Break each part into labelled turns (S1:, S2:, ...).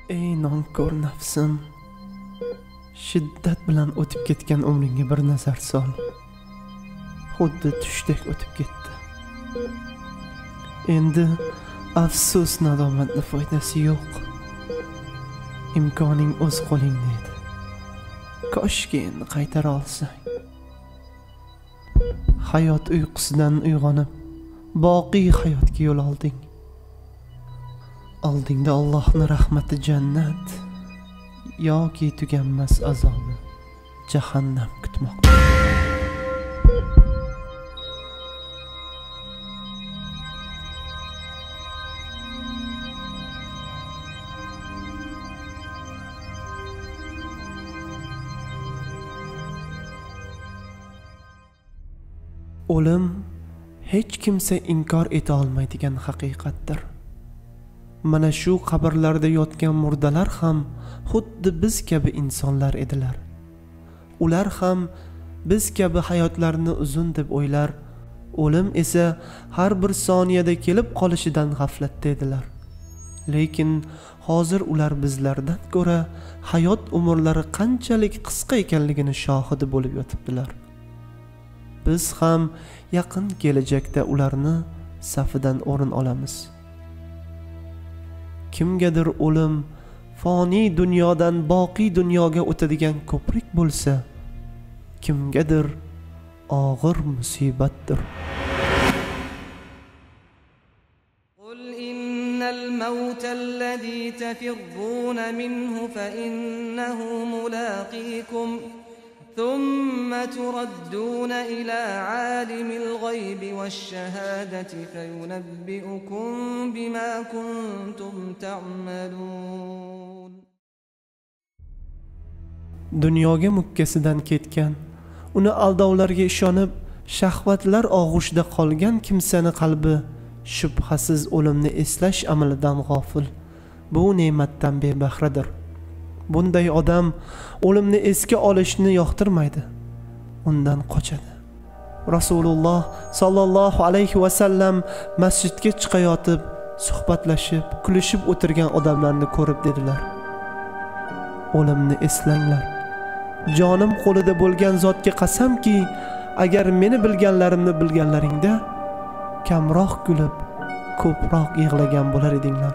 S1: Ey nonkor nafsim, shiddat bilan o'tib ketgan umringga bir nazar sol. Xuddi tushdek o'tib ketdi. Endi afsus nadomatning foydasi yo'q. Imkoning o'z qo'lingda edi. Koshki endi qaytara olsang. Hayot uyqusidan uyg'onib, boqiy hayotga yo'l olding. Oldingda Allohning rahmati jannat yoki tuganmas azobi jahannam kutmoqda. O'lim hech kimsa inkor eta olmaydigan haqiqatdir. Mana shu qabrlarda yotgan murdalar ham xuddi biz kabi insonlar edilar. Ular ham biz kabi hayotlarini uzun deb o'ylar, o'lim esa har bir soniyada kelib qolishidan g'aflatda edilar. Lekin hozir ular bizlardan ko'ra hayot umrlari qanchalik qisqa ekanligini shohidi bo'lib yotibdilar. Biz ham yaqin kelajakda ularni safidan o'rin olamiz. Kimgadir o'lim foniy dunyodan boqiy dunyoga o'tadigan ko'prik bo'lsa, kimgadir og'ir musibatdir.
S2: Qul innal mawta alladhi tafirruna minhu fa innahu mulaqikum ثم تردون إلى عالم الغيب والشهادة فينبئكم بما كنتم تعملون.
S1: Dunyoga mukkasidan ketgan, uni aldovlarga ishonib, shahvatlar og'ushida qolgan kimsani qalbi shubhasiz o'limni eslash amalidan g'ofil, bu ne'matdan bebahradir. Bunday odam o'limni esga olishni yoqtirmaydi, undan qochadi. Rasululloh sallallohu alayhi va sallam masjidga chiqayotib, suhbatlashib, kulishib o'tirgan odamlarni ko'rib dedilar: O'limni eslanglar. Jonim qo'lida bo'lgan zotga qasamki, agar meni bilganlarimni bilganlaringda kamroq kulib, ko'proq yig'lagan bo'lar edinglar.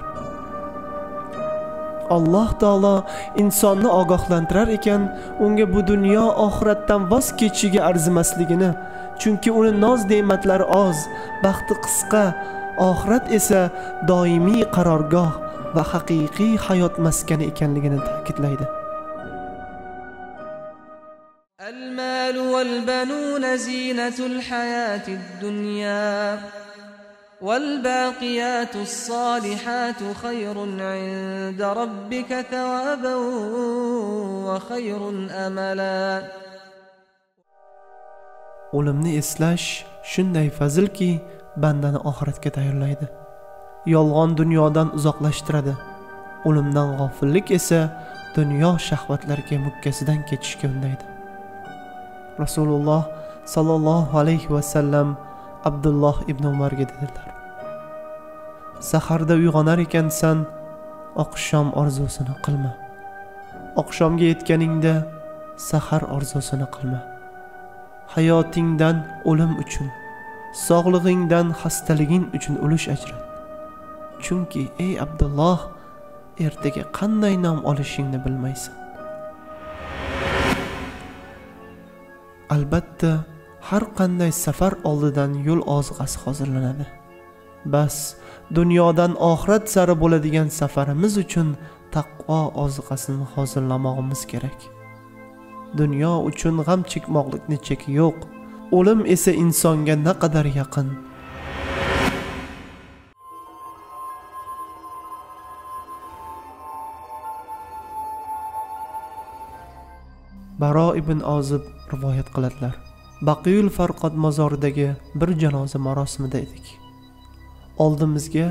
S1: Alloh taolo insonni ogohlantirar ekan, unga bu dunyo oxiratdan voz kechishiga arzimasligini, chunki uni noz-ne'matlari oz, baxti qisqa, oxirat esa doimiy qarorgoh va haqiqiy hayot maskani ekanligini ta'kidlaydi.
S2: Al-mal wal-banun zinatul hayatid dunya والباقيات الصالحات خير عند ربك ثوابا وخير أملا.
S1: O'limni eslash shunday fazilki, bandani oxiratga tayyorlaydi. Yolg'on dunyodan uzoqlashtiradi. O'limdan g'ofillik esa dunyo shahvatlariga mukkasidan ketishga undaydi. Rasululloh sallallohu alayhi va sallam Abdulloh ibn Umarga dedilar: Saharda uyg'onar ekansan, oqshom orzusini qilma. Oqshomga yetganingda sahar orzusini qilma. Hayotingdan o'lim uchun, sog'lig'ingdan xastaliging uchun ulush ajrat. Chunki ey Abdulloh, ertaga qanday nom olishingni bilmaysan. Albatta, har qanday safar oldidan yo'l ozg'asi hozirlanadi. Bas, dunyodan oxirat sari bo'ladigan safarimiz uchun taqvo ozg'asini hozirlamog'imiz kerak. Dunyo uchun g'am chekmoqlikning cheki yo'q. O'lim esa insonga naqadar yaqin. Baro ibn Ozib rivoyat qiladilar: Baqiyul Farqot mozoridagi bir janoza marosimida edik. Oldimizga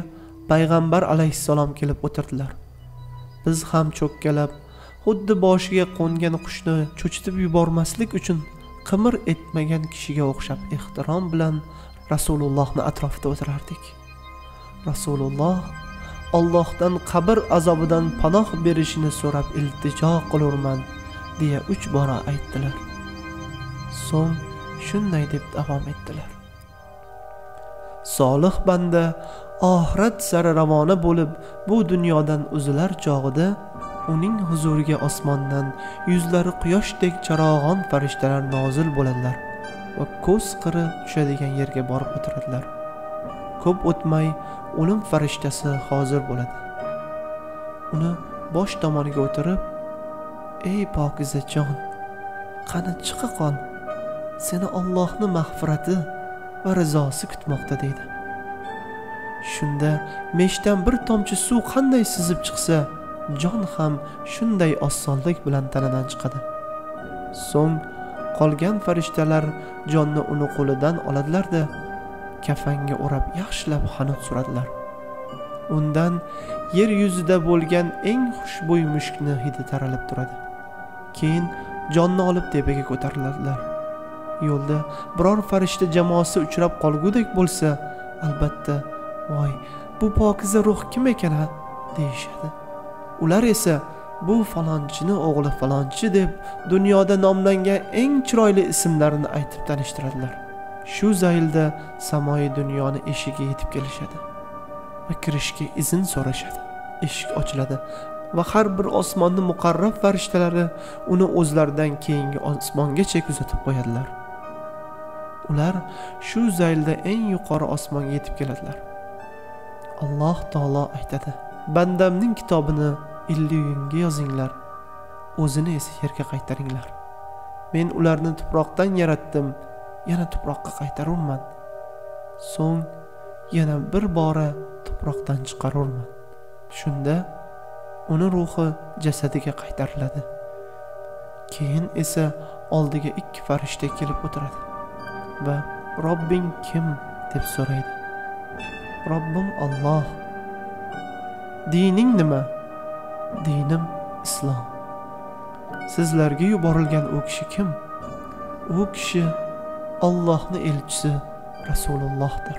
S1: payg'ambar alayhissalom kelib o'tirdilar. Biz ham cho'kkalab, xuddi boshiga qo'ngan qushni cho'chitib yubormaslik uchun qimir etmagan kishiga o'xshab ehtirom bilan Rasulullohning atrofida o'tirardik. Rasululloh Allohdan qabr azobidan panoh berishini so'rab iltijo qilurman deya 3 bora aytdilar. So'ng shunday deb davom etdilar. Solih banda oxirat sari ravona bo'lib bu dunyodan uzilar chog'ida uning huzuriga osmondan yuzlari quyoshdek charog'on farishtalar nozil bo'ladilar va ko'z qiri tushadigan yerga borib o'tiradilar. Ko'p o'tmay o'lim farishtasi hozir bo'ladi. Uni bosh tomoniga o'tirib, "Ey pokizajon, qani chiqa qol. Seni Allohning mag'firati va rizosi kutmoqda" deydi. Shunda meshdan bir tomchi suv qanday sizib chiqsa, jon ham shunday osonlik bilan tanadan chiqadi. So'ng qolgan farishtalar jonni uni qo'lidan oladilar-da, kafanga o'rab yaxshilab xanut suradilar. Undan yer yuzida bo'lgan eng xushbo'y mushkni hidi taralib turadi. Keyin jonni olib tepaga ko'tariladilar. Yo'lda biror farishta jamoasi uchrab qolgudek bo'lsa, albatta, "Voy, bu pokiza ruh kim ekan ha?" deyishadi. Ular esa "Bu falonchini o'g'li falonchi" deb dunyoda nomlangan eng chiroyli ismlarini aytib tanishtiradilar. Shu zaylda samoyi dunyoni eshigiga yetib kelishadi va kirishga izn so'rashadi. Eshik ochiladi va har bir osmonni muqarrab farishtalari uni o'zlaridan keyingi osmongacha kuzatib qo'yadilar. Ular shu zaylda eng yuqori osmonga yetib keladilar. Alloh taolo aytadi: "Bandamning kitobini illiyunga yozinglar, o'zini esa yerga qaytaringlar. Men ularni tuproqdan yaratdim, yana tuproqqa qaytarurman. So'ng yana bir bora tuproqdan chiqarurman." Shunda uni ruhi jasadiga qaytariladi. Keyin esa oldiga 2 farishta kelib o'tiradi va "Robbing kim?" deb so'raydi. "Robbim Alloh." "Dining nima?" "Dinim Islom." "Sizlarga yuborilgan u kishi kim?" "U kishi Allohning elchisi Rasulullohdir."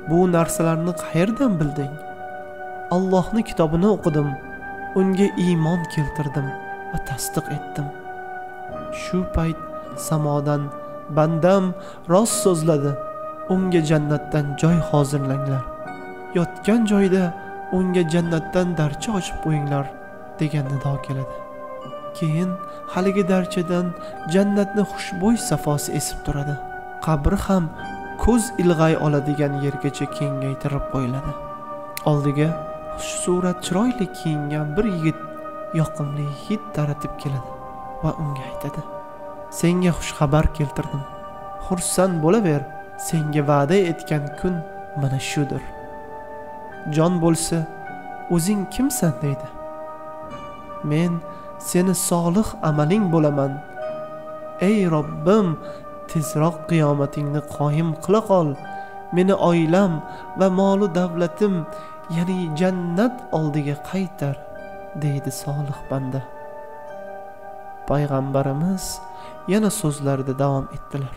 S1: "Bu narsalarni qayerdan bilding?" "Allohning kitobini o'qidim, unga iymon keltirdim va tasdiq etdim." Shu payt samodan "Bandam rost so'zladi, unga jannatdan joy hozirlanglar. Yotgan joyda unga jannatdan darcha ochib qo'yinglar" degan nido keladi. Keyin haligi darchadan jannatning xushbo'y safosi esib turadi. Qabri ham ko'z ilg'ay oladigan yergacha kengaytirib qo'yiladi. Oldiga xushsurat chiroyli kiyingan bir yigit yoqimli hid taratib keladi va unga aytadi: "Senga xush xabar keltirdim. Xursand bo'laver. Senga va'da etgan kun mana shudir." Jon bo'lsa, "O'zing kimsan?" deydi. "Men seni solih amaling bo'laman. Ey Robbim, tezroq qiyomatingni qoyim qila qol. Meni oilam va mol davlatim, ya'ni jannat oldiga qaytar" deydi solih banda. Payg'ambarimiz yana so'zlarida davom etdilar: